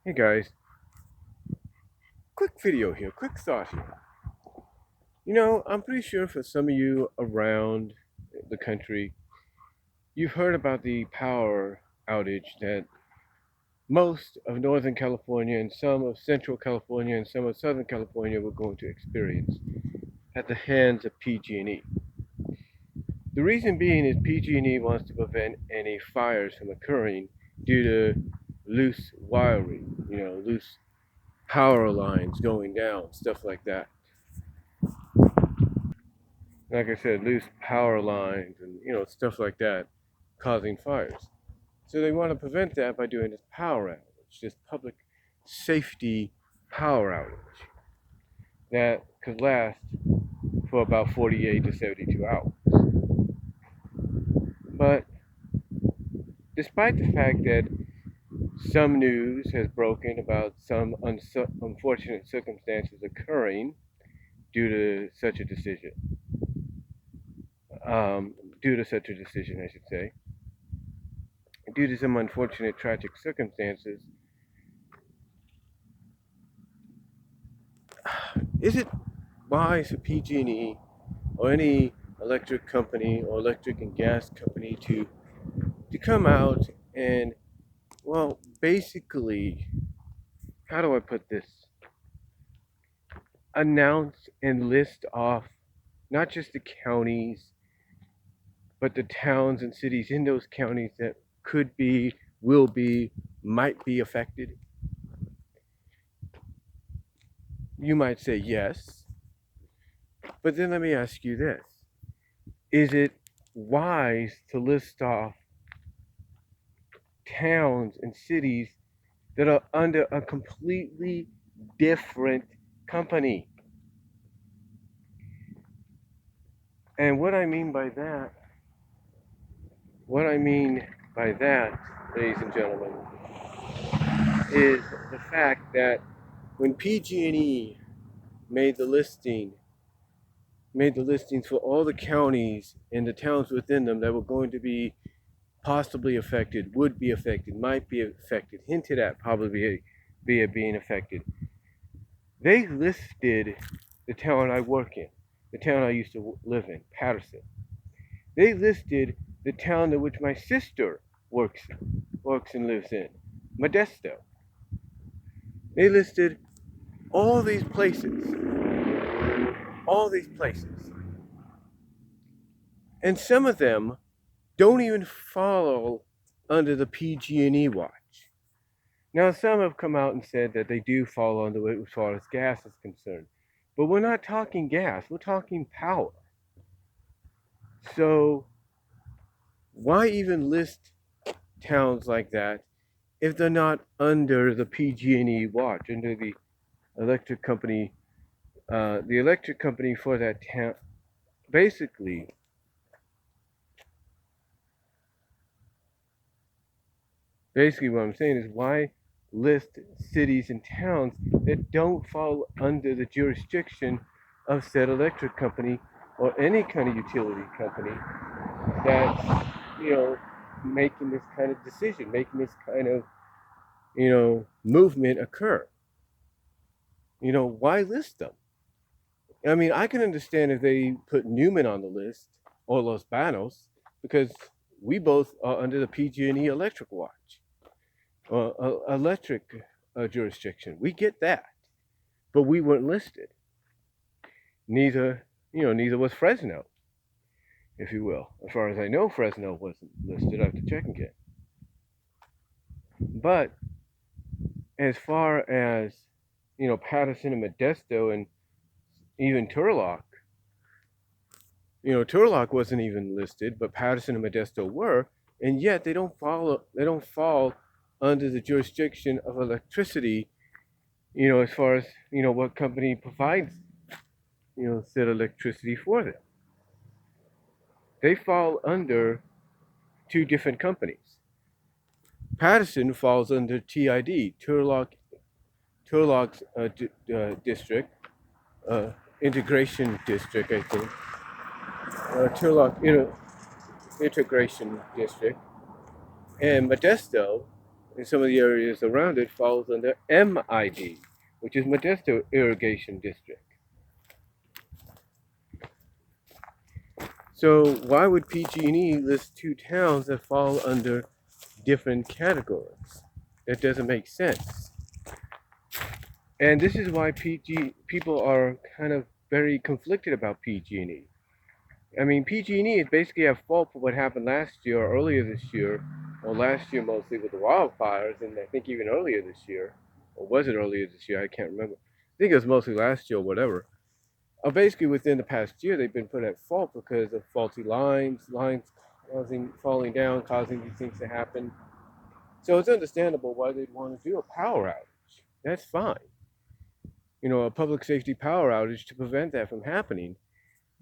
Hey guys, quick video here, quick thought here. I'm pretty sure for some of you around the country, you've heard about the power outage that most of Northern California and some of Central California and some of Southern California were going to experience at the hands of PG&E. The reason being is PG&E wants to prevent any fires from occurring due to loose wiring, loose power lines going down, stuff like that. Like I said, loose power lines and stuff like that causing fires. So they want to prevent that by doing this power outage, this public safety power outage that could last for about 48 to 72 hours. But despite the fact that some news has broken about some unfortunate circumstances occurring due to such a decision, I should say, due to some unfortunate tragic circumstances, is it wise for PG&E or any electric company or electric and gas company to come out and, well, basically, how do I put this? Announce and list off not just the counties, but the towns and cities in those counties that could be, will be, might be affected? You might say yes, but then let me ask you this. Is it wise to list off towns and cities that are under a completely different company? And what I mean by that, ladies and gentlemen, is the fact that when PG&E made the listings for all the counties and the towns within them that were going to be possibly affected, would be affected, might be affected, hinted at probably being affected, they listed the town I work in, the town I used to live in, Patterson. They listed the town in which my sister works and lives in, Modesto. They listed all these places. And some of them don't even fall under the PG&E watch. Now, some have come out and said that they do fall under it as far as gas is concerned. But we're not talking gas, we're talking power. So why even list towns like that if they're not under the PG&E watch, under the electric company for that town? Basically, what I'm saying is, why list cities and towns that don't fall under the jurisdiction of said electric company or any kind of utility company that's, making this kind of decision, making this kind of, movement occur? Why list them? I mean, I can understand if they put Newman on the list or Los Banos, because we both are under the PG&E electric watch, or electric jurisdiction. We get that, but we weren't listed. Neither was Fresno, if you will. As far as I know, Fresno wasn't listed. I have to check again. But as far as, Patterson and Modesto and even Turlock, Turlock wasn't even listed, but Patterson and Modesto were, and yet they don't fall under the jurisdiction of electricity, as far as, what company provides, said electricity for them. They fall under two different companies. Patterson falls under TID, Turlock's district, integration district, I think. Turlock Integration District. And Modesto and some of the areas around it falls under MID, which is Modesto Irrigation District. So why would PG&E list two towns that fall under different categories? That doesn't make sense. And this is why people are kind of very conflicted about PG&E. I mean, PG&E is basically at fault for what happened last year or earlier this year, or last year mostly with the wildfires, and I think even earlier this year, or was it earlier this year? I can't remember. I think it was mostly last year or whatever. Basically, within the past year, they've been put at fault because of faulty lines falling down, causing these things to happen. So it's understandable why they'd want to do a power outage. That's fine. You know, a public safety power outage to prevent that from happening.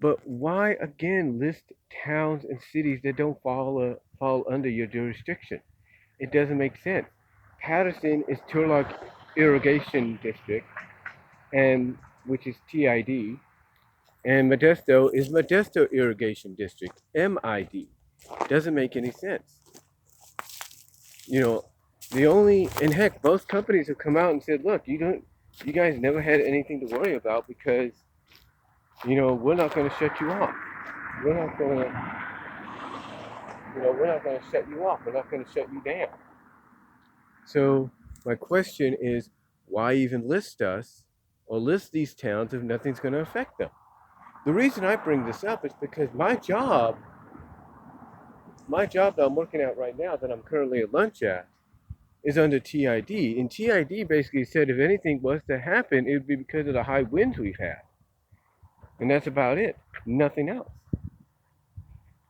But why again list towns and cities that don't fall under your jurisdiction? It doesn't make sense. Patterson is Turlock Irrigation District, and which is TID, and Modesto is Modesto Irrigation District, MID. Doesn't make any sense. You know, and heck, both companies have come out and said, look, you guys never had anything to worry about because, you know, we're not going to shut you off. We're not going to shut you off. We're not going to shut you down. So my question is, why even list us or list these towns if nothing's going to affect them? The reason I bring this up is because my job that I'm working at right now, that I'm currently at lunch at, is under TID. And TID basically said if anything was to happen, it would be because of the high winds we've had. And that's about it. Nothing else.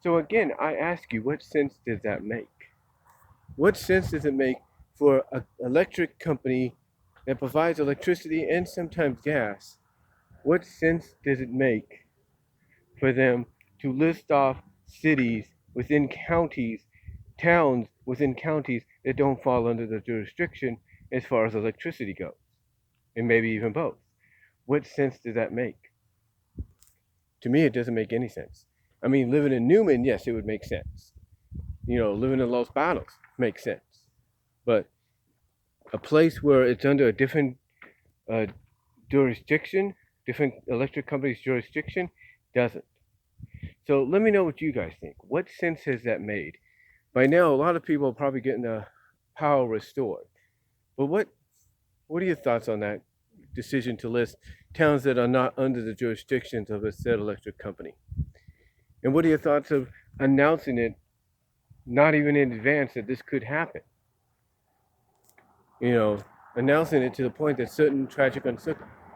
So again, I ask you, what sense does that make? What sense does it make for an electric company that provides electricity and sometimes gas? What sense does it make for them to list off cities within counties, towns within counties that don't fall under the jurisdiction as far as electricity goes? And maybe even both. What sense does that make? To me, it doesn't make any sense. I mean, living in Newman, yes, it would make sense. You know, living in Los Banos makes sense. But a place where it's under a different jurisdiction, different electric company's jurisdiction, doesn't. So let me know what you guys think. What sense has that made? By now, a lot of people are probably getting the power restored. But what are your thoughts on that decision to list towns that are not under the jurisdictions of a said electric company? And what are your thoughts of announcing it, not even in advance, that this could happen? You know, announcing it to the point that certain tragic,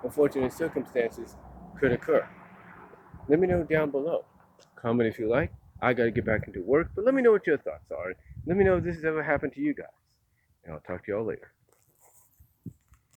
unfortunate circumstances could occur. Let me know down below. Comment if you like. I got to get back into work, but let me know what your thoughts are. Let me know if this has ever happened to you guys. And I'll talk to y'all later.